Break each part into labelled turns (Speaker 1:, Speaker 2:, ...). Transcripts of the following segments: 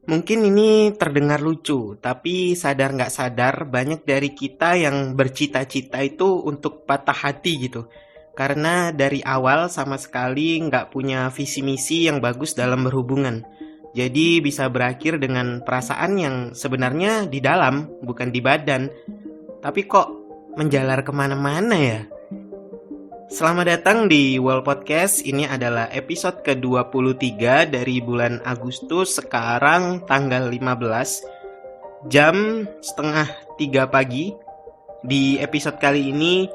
Speaker 1: Mungkin ini terdengar lucu, tapi sadar nggak sadar banyak dari kita yang bercita-cita itu untuk patah hati gitu. Karena dari awal sama sekali nggak punya visi misi yang bagus dalam berhubungan. Jadi bisa berakhir dengan perasaan yang sebenarnya di dalam, bukan di badan. Tapi kok menjalar kemana-mana ya? Selamat datang di World Podcast. Ini adalah episode ke-23 dari bulan Agustus. Sekarang tanggal 15 jam setengah 3 pagi. Di episode kali ini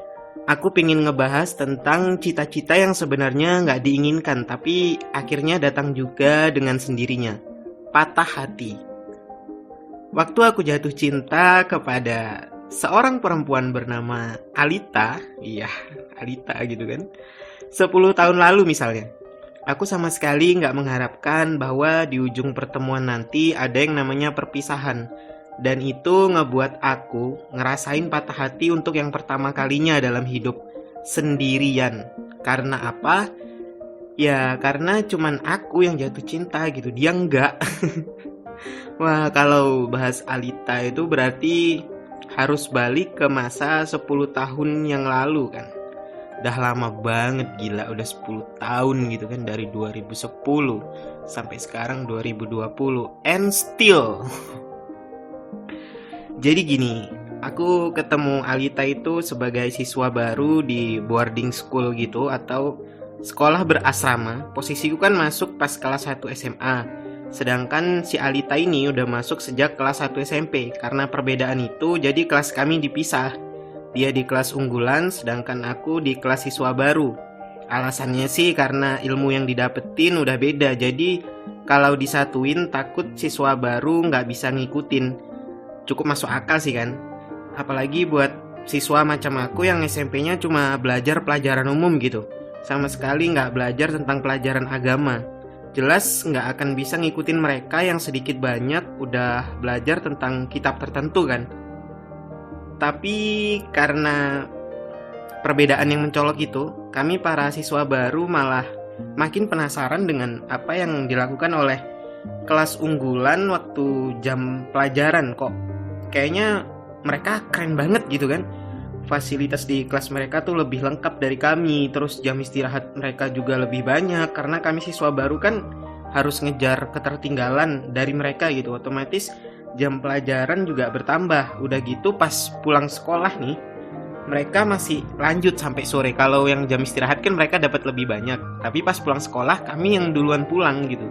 Speaker 1: aku pengen ngebahas tentang cita-cita yang sebenarnya nggak diinginkan, tapi akhirnya datang juga dengan sendirinya. Patah hati. Waktu aku jatuh cinta kepada seorang perempuan bernama Alita, iya, Alita gitu kan. 10 tahun lalu misalnya. Aku sama sekali nggak mengharapkan bahwa di ujung pertemuan nanti ada yang namanya perpisahan. Dan itu ngebuat aku ngerasain patah hati untuk yang pertama kalinya dalam hidup. Sendirian. Karena apa? Ya karena cuman aku yang jatuh cinta gitu, dia enggak. Wah, kalau bahas Alita itu berarti harus balik ke masa 10 tahun yang lalu kan. Udah lama banget, gila, udah 10 tahun gitu kan, dari 2010 sampai sekarang 2020 and still. Jadi gini, aku ketemu Alita itu sebagai siswa baru di boarding school gitu atau sekolah berasrama. Posisiku kan masuk pas kelas 1 SMA. Sedangkan si Alita ini udah masuk sejak kelas 1 SMP. Karena perbedaan itu, jadi kelas kami dipisah. Dia di kelas unggulan, sedangkan aku di kelas siswa baru. Alasannya sih karena ilmu yang didapetin udah beda. Jadi kalau disatuin takut siswa baru nggak bisa ngikutin. Cukup masuk akal sih kan. Apalagi buat siswa macam aku yang SMP-nya cuma belajar pelajaran umum gitu. Sama sekali nggak belajar tentang pelajaran agama. Jelas nggak akan bisa ngikutin mereka yang sedikit banyak udah belajar tentang kitab tertentu kan. Tapi karena perbedaan yang mencolok itu, kami para siswa baru malah makin penasaran dengan apa yang dilakukan oleh kelas unggulan waktu jam pelajaran. Kok kayaknya mereka keren banget gitu kan. Fasilitas di kelas mereka tuh lebih lengkap dari kami. Terus jam istirahat mereka juga lebih banyak. Karena kami siswa baru kan harus ngejar ketertinggalan dari mereka gitu. Otomatis jam pelajaran juga bertambah. Udah gitu pas pulang sekolah nih, mereka masih lanjut sampai sore. Kalau yang jam istirahat kan mereka dapat lebih banyak. Tapi pas pulang sekolah kami yang duluan pulang gitu.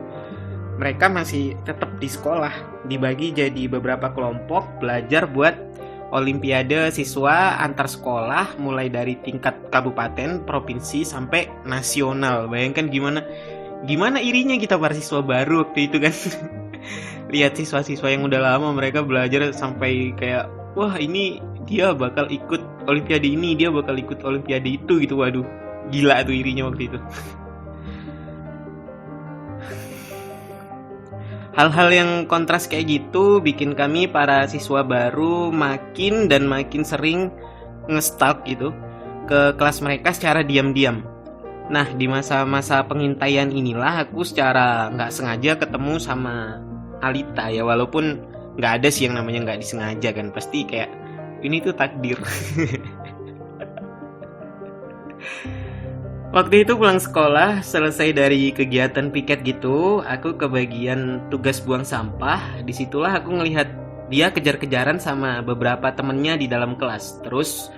Speaker 1: Mereka masih tetap di sekolah, dibagi jadi beberapa kelompok belajar buat olimpiade siswa antar sekolah mulai dari tingkat kabupaten, provinsi sampai nasional. Bayangkan gimana irinya kita para siswa baru waktu itu kan. Lihat siswa-siswa yang udah lama mereka belajar sampai kayak wah ini dia bakal ikut olimpiade ini, dia bakal ikut olimpiade itu gitu. Waduh, gila tuh irinya waktu itu. Hal-hal yang kontras kayak gitu bikin kami para siswa baru makin dan makin sering nge-stalk gitu ke kelas mereka secara diam-diam. Nah, di masa-masa pengintaian inilah aku secara nggak sengaja ketemu sama Alita ya, walaupun nggak ada sih yang namanya nggak disengaja kan, pasti kayak ini tuh takdir. Waktu itu pulang sekolah, selesai dari kegiatan piket gitu, aku ke bagian tugas buang sampah. Disitulah aku ngelihat dia kejar-kejaran sama beberapa temennya di dalam kelas. Terus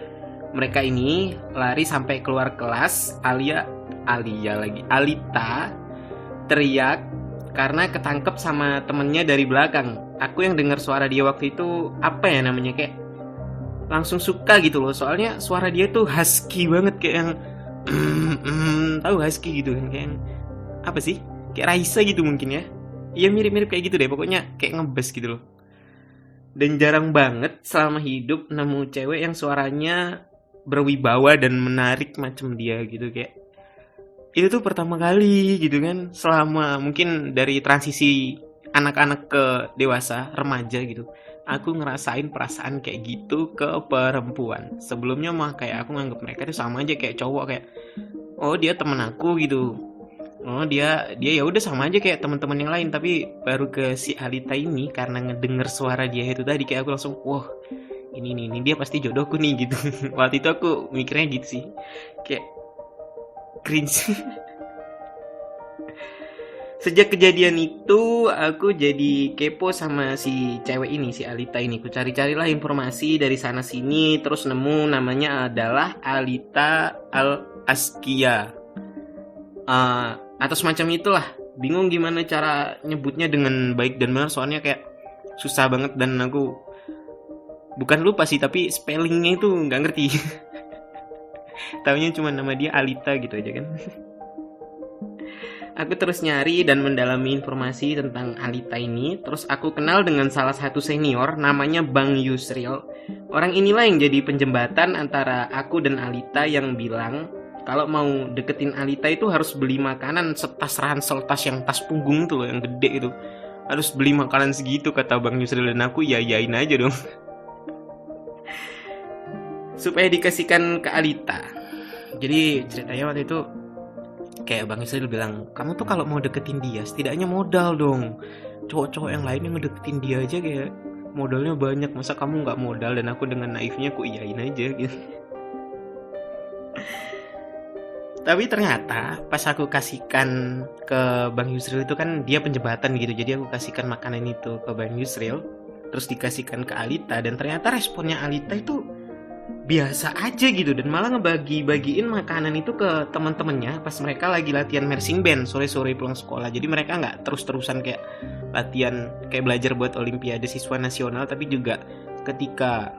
Speaker 1: mereka ini lari sampai keluar kelas. Alita teriak karena ketangkep sama temennya dari belakang. Aku yang dengar suara dia waktu itu apa ya namanya, kayak langsung suka gitu loh. Soalnya suara dia tuh husky banget, kayak yang tahu husky gitu kan, kayak apa sih, kayak Raisa gitu mungkin ya. Iya, mirip-mirip kayak gitu deh, pokoknya kayak ngebes gitu loh. Dan jarang banget selama hidup nemu cewek yang suaranya berwibawa dan menarik macam dia gitu. Kayak itu tuh pertama kali gitu kan, selama mungkin dari transisi anak-anak ke dewasa remaja gitu, aku ngerasain perasaan kayak gitu ke perempuan. Sebelumnya mah kayak aku nganggap mereka tuh sama aja kayak cowok, kayak oh dia temen aku gitu. Oh, dia ya udah sama aja kayak teman-teman yang lain, tapi baru ke si Alita ini karena ngedenger suara dia itu tadi kayak aku langsung, wah, ini dia pasti jodohku nih gitu. Waktu itu aku mikirnya gitu sih. Kayak cringe. Sejak kejadian itu aku jadi kepo sama si cewek ini, si Alita ini. Ku cari-carilah informasi dari sana sini, terus nemu namanya adalah Alita Al Askia. Atau semacam itulah. Bingung gimana cara nyebutnya dengan baik dan benar, soalnya kayak susah banget dan aku bukan lupa sih, tapi spellingnya itu nggak ngerti. Taunya cuma nama dia Alita gitu aja kan. Aku terus nyari dan mendalami informasi tentang Alita ini. Terus aku kenal dengan salah satu senior namanya Bang Yusril. Orang inilah yang jadi penjembatan antara aku dan Alita, yang bilang kalau mau deketin Alita itu harus beli makanan setas ransel, tas yang tas punggung tuh loh, yang gede itu. Harus beli makanan segitu kata Bang Yusril, dan aku yain aja dong. Supaya dikasihkan ke Alita. Jadi ceritanya waktu itu kayak Bang Yusril bilang, kamu tuh kalau mau deketin dia setidaknya modal dong. Cowok-cowok yang lain yang ngedeketin dia aja kayak modalnya banyak, masa kamu nggak modal? Dan aku dengan naifnya aku iyain aja gitu. Tapi ternyata pas aku kasihkan ke Bang Yusril itu kan dia penjembatan gitu, jadi aku kasihkan makanan itu ke Bang Yusril, terus dikasihkan ke Alita, dan ternyata responnya Alita itu biasa aja gitu, dan malah ngebagi-bagiin makanan itu ke teman-temannya pas mereka lagi latihan marching band sore-sore pulang sekolah. Jadi mereka nggak terus-terusan kayak latihan kayak belajar buat olimpiade siswa nasional, tapi juga ketika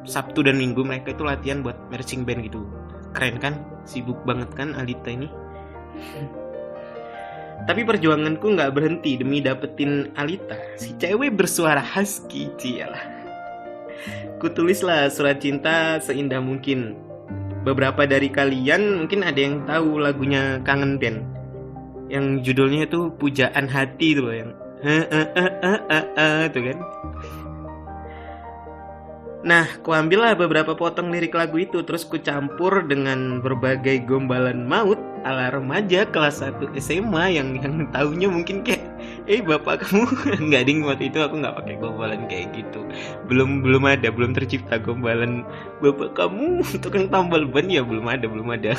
Speaker 1: Sabtu dan Minggu mereka itu latihan buat marching band gitu. Keren kan? Sibuk banget kan Alita ini. Tapi perjuanganku nggak berhenti demi dapetin Alita, si cewek bersuara husky, cialah. Kutulislah surat cinta seindah mungkin. Beberapa dari kalian mungkin ada yang tahu lagunya Kangen Band, yang judulnya itu Pujaan Hati itu loh, yang itu kan. Nah, kuambillah beberapa potong lirik lagu itu, terus kucampur dengan berbagai gombalan maut ala remaja kelas 1 SMA yang taunya mungkin kayak, bapak kamu nggak ding, waktu itu aku nggak pakai gombalan kayak gitu. Belum tercipta gombalan bapak kamu tukang tambal ban, ya belum ada.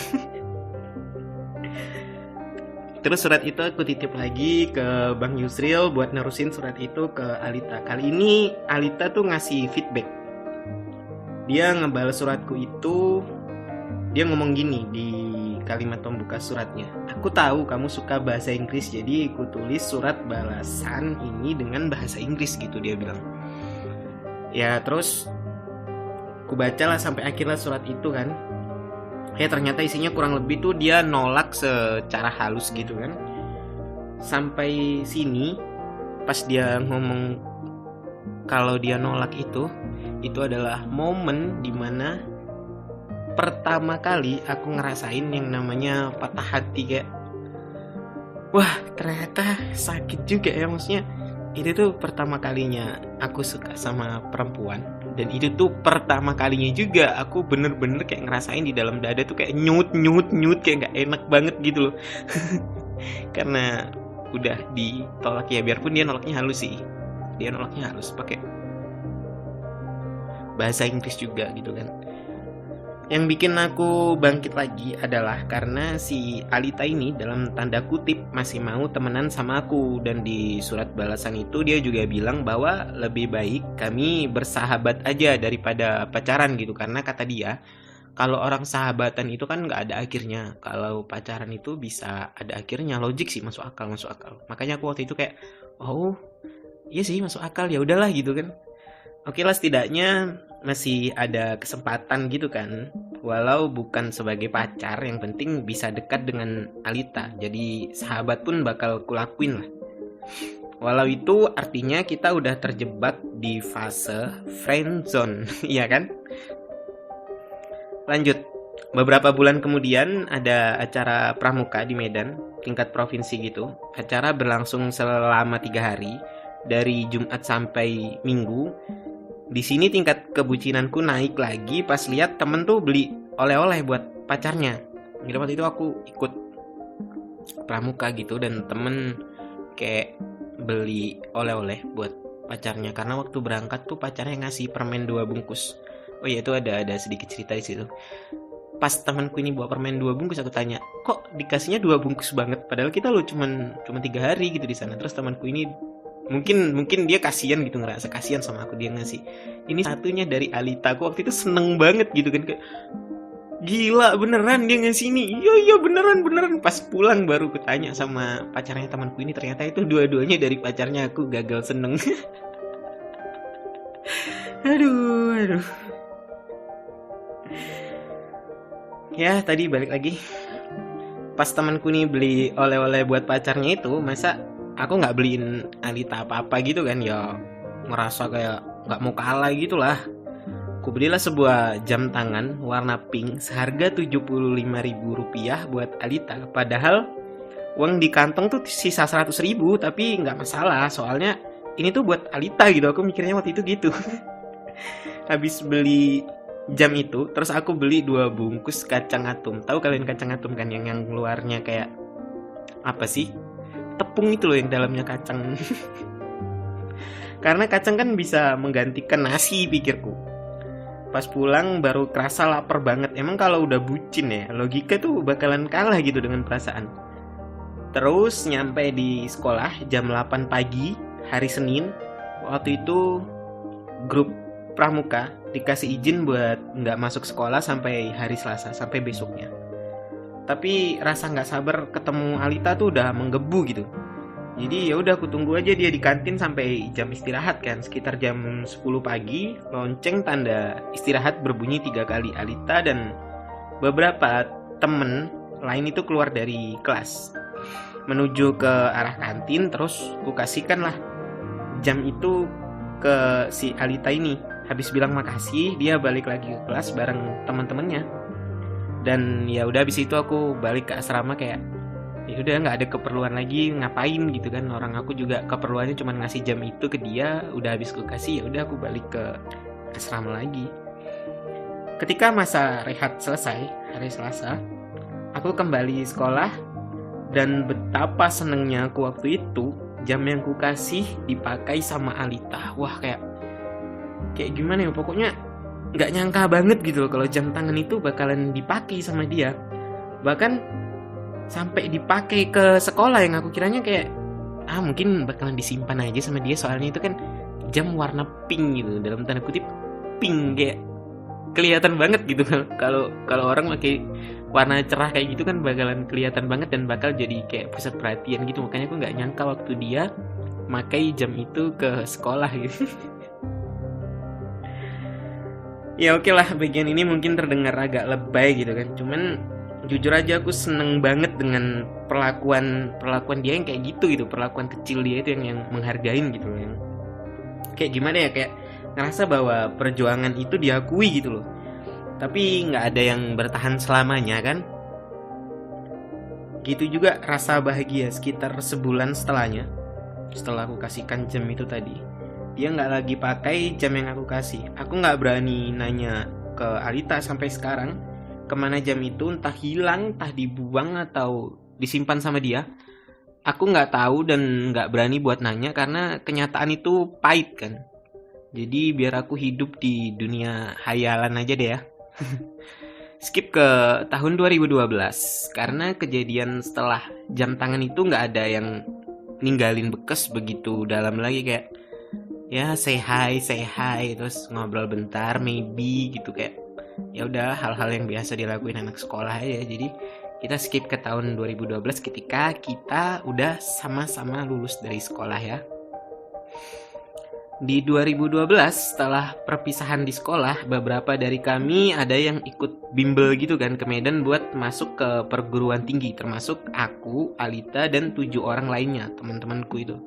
Speaker 1: Terus surat itu aku titip lagi ke Bang Yusril buat nerusin surat itu ke Alita. Kali ini Alita tuh ngasih feedback. Dia ngebalas suratku itu, dia ngomong gini di kalimat pembuka suratnya. Aku tahu kamu suka bahasa Inggris, jadi aku tulis surat balasan ini dengan bahasa Inggris gitu, dia bilang. Ya terus aku bacalah sampai akhirnya surat itu kan. Ternyata isinya kurang lebih tuh dia nolak secara halus gitu kan. Sampai sini pas dia ngomong kalau dia nolak itu adalah momen dimana pertama kali aku ngerasain yang namanya patah hati. Kayak, wah ternyata sakit juga ya, maksudnya itu tuh pertama kalinya aku suka sama perempuan, dan itu tuh pertama kalinya juga aku bener-bener kayak ngerasain di dalam dada tuh kayak nyut kayak gak enak banget gitu loh. Karena udah ditolak ya, biarpun dia nolaknya halus sih, dia nolaknya halus pakai bahasa Inggris juga gitu kan. Yang bikin aku bangkit lagi adalah karena si Alita ini dalam tanda kutip masih mau temenan sama aku, dan di surat balasan itu dia juga bilang bahwa lebih baik kami bersahabat aja daripada pacaran gitu, karena kata dia kalau orang sahabatan itu kan nggak ada akhirnya, kalau pacaran itu bisa ada akhirnya. Logik sih, masuk akal. Makanya aku waktu itu kayak, oh iya sih masuk akal, ya udahlah gitu kan. Oke lah, setidaknya masih ada kesempatan gitu kan, walau bukan sebagai pacar, yang penting bisa dekat dengan Alita, jadi sahabat pun bakal kulakuin lah. Walau itu artinya kita udah terjebak di fase friendzone. Iya kan? Lanjut, beberapa bulan kemudian ada acara pramuka di Medan, tingkat provinsi gitu. Acara berlangsung selama 3 hari, dari Jumat sampai Minggu. Di sini tingkat kebucinanku naik lagi pas lihat temen tuh beli oleh-oleh buat pacarnya. Jadi waktu itu aku ikut pramuka gitu, dan temen kayak beli oleh-oleh buat pacarnya, karena waktu berangkat tuh pacarnya ngasih permen 2 bungkus. Oh iya, itu ada sedikit cerita di situ. Pas temanku ini bawa permen 2 bungkus, aku tanya, kok dikasihnya 2 bungkus banget, padahal kita lo cuman 3 hari gitu di sana. Terus temanku ini mungkin dia kasihan gitu, ngerasa kasihan sama aku, dia ngasih ini satunya dari Alita. Aku waktu itu seneng banget gitu kan, kayak gila beneran dia ngasih ini. Iya beneran. Pas pulang baru kutanya sama pacarnya temanku ini, ternyata itu dua-duanya dari pacarnya aku, gagal seneng. aduh. Ya tadi balik lagi, pas temanku nih beli oleh-oleh buat pacarnya itu, masa aku nggak beliin Alita apa-apa gitu kan, ya ngerasa kayak nggak mau kalah gitu lah. Aku belilah sebuah jam tangan warna pink seharga Rp75.000 buat Alita. Padahal uang di kantong tuh sisa 100.000, tapi nggak masalah, soalnya ini tuh buat Alita gitu. Aku mikirnya waktu itu gitu. Habis beli jam itu, terus aku beli 2 bungkus kacang atum. Tahu kalian kacang atum kan, yang luarnya kayak apa sih? Tepung itu loh, yang dalamnya kacang. Karena kacang kan bisa menggantikan nasi, pikirku. Pas pulang baru kerasa lapar banget. Emang kalau udah bucin ya, logika tuh bakalan kalah gitu dengan perasaan. Terus nyampe di sekolah jam 8 pagi hari Senin. Waktu itu grup pramuka dikasih izin buat nggak masuk sekolah sampai hari Selasa, sampai besoknya. Tapi rasa nggak sabar ketemu Alita tuh udah menggebu gitu. Jadi ya udah, aku tunggu aja dia di kantin sampai jam istirahat kan, sekitar jam 10 pagi. Lonceng tanda istirahat berbunyi 3 kali. Alita dan beberapa temen lain itu keluar dari kelas menuju ke arah kantin. Terus aku kasihkan lah jam itu ke si Alita ini. Habis bilang makasih, dia balik lagi ke kelas bareng teman-temannya. Dan ya udah, habis itu aku balik ke asrama kayak ya udah, nggak ada keperluan lagi ngapain gitu kan. Orang aku juga keperluannya cuma ngasih jam itu ke dia. Udah habis aku kasih, ya udah aku balik ke asrama lagi. Ketika masa rehat selesai hari Selasa, aku kembali sekolah, dan betapa senengnya aku waktu itu jam yang ku kasih dipakai sama Alita. Wah, kayak gimana ya, pokoknya nggak nyangka banget gitu loh kalau jam tangan itu bakalan dipakai sama dia. Bahkan sampai dipakai ke sekolah, yang aku kiranya kayak mungkin bakalan disimpan aja sama dia, soalnya itu kan jam warna pink gitu, dalam tanda kutip pink, kayak kelihatan banget gitu. Kalau orang pakai warna cerah kayak gitu kan bakalan kelihatan banget dan bakal jadi kayak pusat perhatian gitu. Makanya aku nggak nyangka waktu dia pakai jam itu ke sekolah gitu. Ya oke lah, bagian ini mungkin terdengar agak lebay gitu kan, cuman jujur aja aku seneng banget dengan perlakuan dia yang kayak gitu, perlakuan kecil dia itu yang menghargain gitu loh, yang kayak gimana ya, kayak ngerasa bahwa perjuangan itu diakui gitu loh. Tapi nggak ada yang bertahan selamanya kan. Gitu juga rasa bahagia sekitar sebulan setelahnya, setelah aku kasihkan jam itu tadi. Dia nggak lagi pakai jam yang aku kasih. Aku nggak berani nanya ke Alita sampai sekarang kemana jam itu, entah hilang, entah dibuang, atau disimpan sama dia. Aku nggak tahu dan nggak berani buat nanya karena kenyataan itu pahit kan. Jadi biar aku hidup di dunia hayalan aja deh ya. Skip ke tahun 2012, karena kejadian setelah jam tangan itu nggak ada yang ninggalin bekas begitu dalam lagi, kayak ya say hi terus ngobrol bentar maybe gitu, kayak ya udah hal-hal yang biasa dilakuin anak sekolah aja. Jadi kita skip ke tahun 2012 ketika kita udah sama-sama lulus dari sekolah ya. Di 2012 setelah perpisahan di sekolah, beberapa dari kami ada yang ikut bimbel gitu kan ke Medan buat masuk ke perguruan tinggi, termasuk aku, Alita, dan 7 orang lainnya, teman-temanku itu.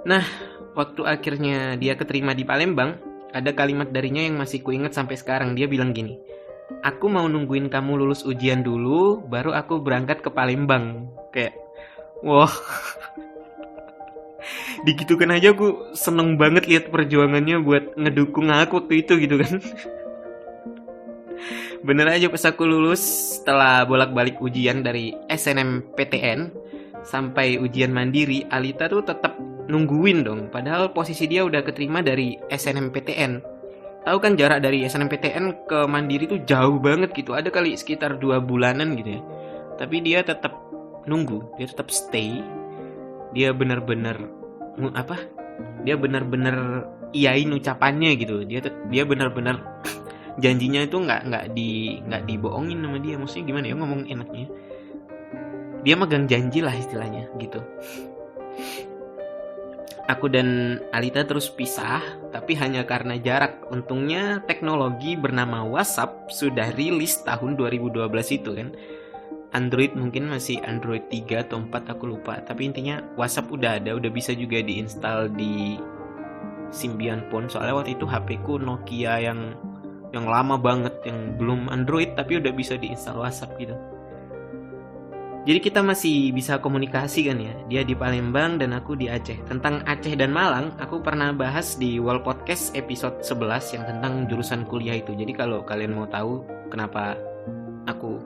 Speaker 1: Nah, waktu akhirnya dia keterima di Palembang, ada kalimat darinya yang masih kuinget sampai sekarang. Dia bilang gini, aku mau nungguin kamu lulus ujian dulu, baru aku berangkat ke Palembang. Kayak, wah, digitukan aja aku seneng banget lihat perjuangannya buat ngedukung aku waktu itu gitu kan. Bener aja pas aku lulus setelah bolak-balik ujian dari SNMPTN sampai ujian mandiri, Alita tuh tetap nungguin dong. Padahal posisi dia udah keterima dari SNMPTN. Tahu kan jarak dari SNMPTN ke mandiri tuh jauh banget gitu. Ada kali sekitar 2 bulanan gitu ya. Tapi dia tetap nunggu, dia tetap stay. Dia bener-bener apa? Dia bener-bener iyain ucapannya gitu. Dia bener-bener janjinya itu nggak dibohongin sama dia. Maksudnya gimana ya ngomong enaknya, dia megang janji lah istilahnya gitu. Aku dan Alita terus pisah, tapi hanya karena jarak. Untungnya teknologi bernama WhatsApp sudah rilis tahun 2012 itu kan. Android mungkin masih Android 3 atau 4 aku lupa. Tapi intinya WhatsApp udah ada, udah bisa juga diinstal di Symbian Phone. Soalnya waktu itu HP ku Nokia yang lama banget, yang belum Android tapi udah bisa diinstal WhatsApp gitu. Jadi kita masih bisa komunikasi kan ya. Dia di Palembang dan aku di Aceh. Tentang Aceh dan Malang, aku pernah bahas di Wall Podcast episode 11 yang tentang jurusan kuliah itu. Jadi kalau kalian mau tahu kenapa aku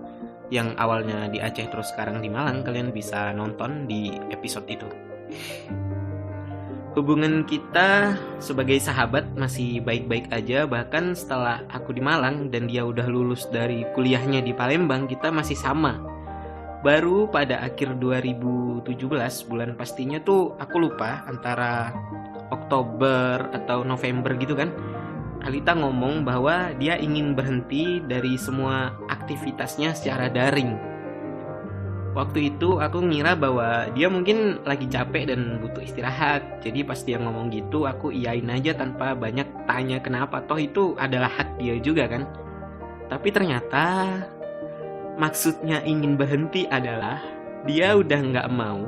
Speaker 1: yang awalnya di Aceh terus sekarang di Malang, kalian bisa nonton di episode itu. Hubungan kita sebagai sahabat masih baik-baik aja. Bahkan setelah aku di Malang dan dia udah lulus dari kuliahnya di Palembang, kita masih sama. Baru pada akhir 2017, bulan pastinya tuh aku lupa, antara Oktober atau November gitu kan, Alita ngomong bahwa dia ingin berhenti dari semua aktivitasnya secara daring. Waktu itu aku ngira bahwa dia mungkin lagi capek dan butuh istirahat. Jadi pas dia ngomong gitu, aku iyain aja tanpa banyak tanya kenapa. Toh itu adalah hak dia juga kan. Tapi ternyata maksudnya ingin berhenti adalah dia udah nggak mau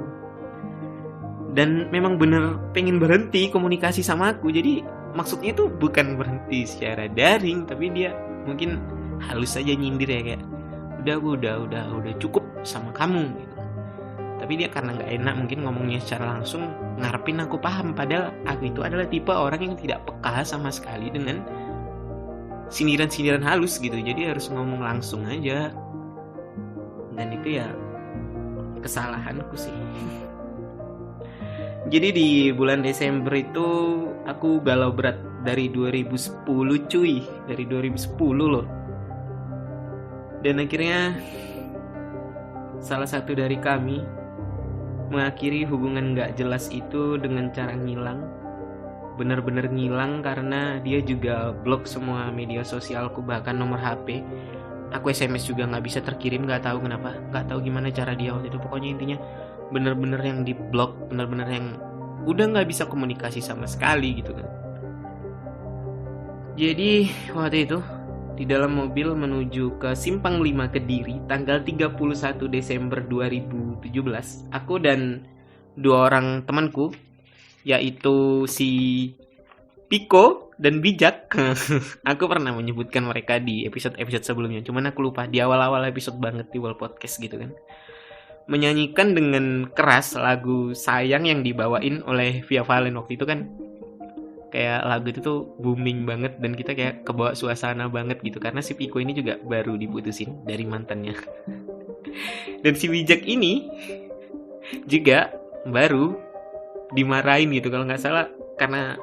Speaker 1: dan memang bener pengen berhenti komunikasi sama aku. Jadi maksudnya itu bukan berhenti secara daring, tapi dia mungkin halus aja nyindir ya, kayak udah cukup sama kamu gitu. Tapi dia karena nggak enak mungkin ngomongnya secara langsung, ngarepin aku paham, padahal aku itu adalah tipe orang yang tidak peka sama sekali dengan sindiran-sindiran halus gitu. Jadi harus ngomong langsung aja. Dan itu ya kesalahanku sih. Jadi di bulan Desember itu aku galau berat dari 2010 cuy. Dari 2010 loh. Dan akhirnya salah satu dari kami mengakhiri hubungan gak jelas itu dengan cara ngilang. Bener-bener ngilang karena dia juga blok semua media sosialku, bahkan nomor HP. Aku SMS juga nggak bisa terkirim, nggak tahu kenapa, nggak tahu gimana cara dia waktu itu. Pokoknya intinya bener-bener yang di blok, bener-bener yang udah nggak bisa komunikasi sama sekali gitu kan. Jadi waktu itu di dalam mobil menuju ke Simpang 5 Kediri tanggal 31 Desember 2017, aku dan 2 orang temanku, yaitu si Piko dan Bijak. Aku pernah menyebutkan mereka di episode-episode sebelumnya, cuman aku lupa di awal-awal episode banget di Wall Podcast gitu kan, menyanyikan dengan keras lagu Sayang yang dibawain oleh Via Valen waktu itu kan. Kayak lagu itu tuh booming banget dan kita kayak kebawa suasana banget gitu, karena si Piko ini juga baru diputusin dari mantannya. Dan si Bijak ini juga baru dimarahin gitu kalau nggak salah, karena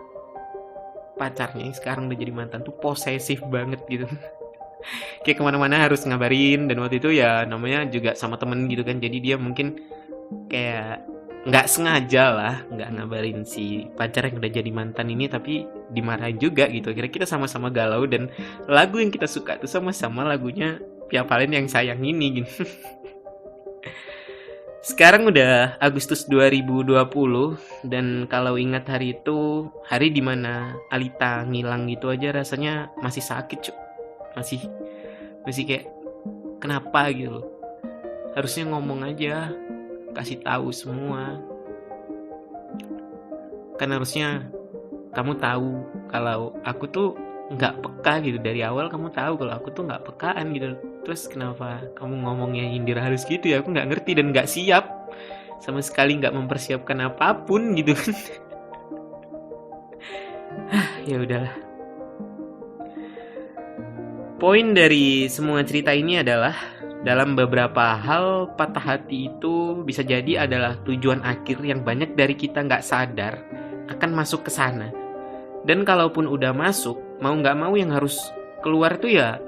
Speaker 1: pacarnya yang sekarang udah jadi mantan tuh posesif banget gitu. Kayak kemana-mana harus ngabarin, dan waktu itu ya namanya juga sama temen gitu kan, jadi dia mungkin kayak nggak sengaja lah nggak ngabarin si pacar yang udah jadi mantan ini, tapi dimarahin juga gitu. Akhirnya kita sama-sama galau, dan lagu yang kita suka tuh sama-sama lagunya Via Valen yang Sayang ini gitu. Sekarang udah Agustus 2020, dan kalau ingat hari itu, hari dimana Alita ngilang gitu aja rasanya masih sakit cuy. Masih kayak kenapa gitu. Harusnya ngomong aja, kasih tahu semua. Kan harusnya kamu tahu kalau aku tuh nggak peka gitu dari awal. Kamu tahu kalau aku tuh nggak pekaan gitu. Terus kenapa kamu ngomongnya nyindir halus gitu ya? Aku nggak ngerti dan nggak siap sama sekali, nggak mempersiapkan apapun gitu kan. Ya udahlah. Poin dari semua cerita ini adalah dalam beberapa hal patah hati itu bisa jadi adalah tujuan akhir yang banyak dari kita nggak sadar akan masuk ke sana. Dan kalaupun udah masuk, mau nggak mau yang harus keluar tuh ya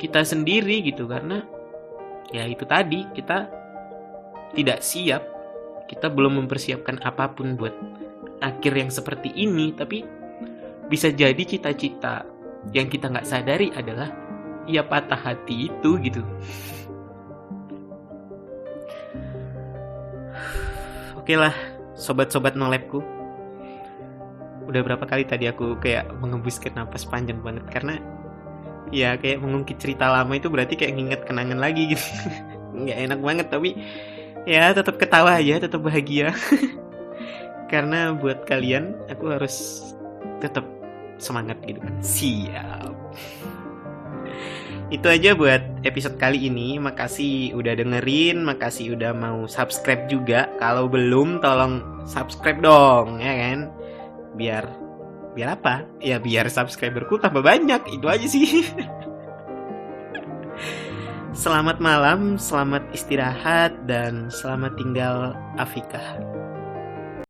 Speaker 1: kita sendiri gitu. Karena ya itu tadi, kita tidak siap, kita belum mempersiapkan apapun buat akhir yang seperti ini. Tapi bisa jadi cita-cita yang kita nggak sadari adalah ya patah hati itu gitu. Oke lah, sobat-sobat nolabku. Udah berapa kali tadi aku kayak mengembuskan napas panjang banget karena ya kayak mengungkit cerita lama itu berarti kayak nginget kenangan lagi gitu. Nggak enak banget, tapi ya tetap ketawa aja, tetap bahagia. Karena buat kalian aku harus tetap semangat gitu kan. Siap. Itu aja buat episode kali ini. Makasih udah dengerin, makasih udah mau subscribe juga. Kalau belum tolong subscribe dong, ya kan? Biar apa? Ya biar subscriberku tambah banyak. Itu aja sih. Selamat malam, selamat istirahat, dan selamat tinggal Afika.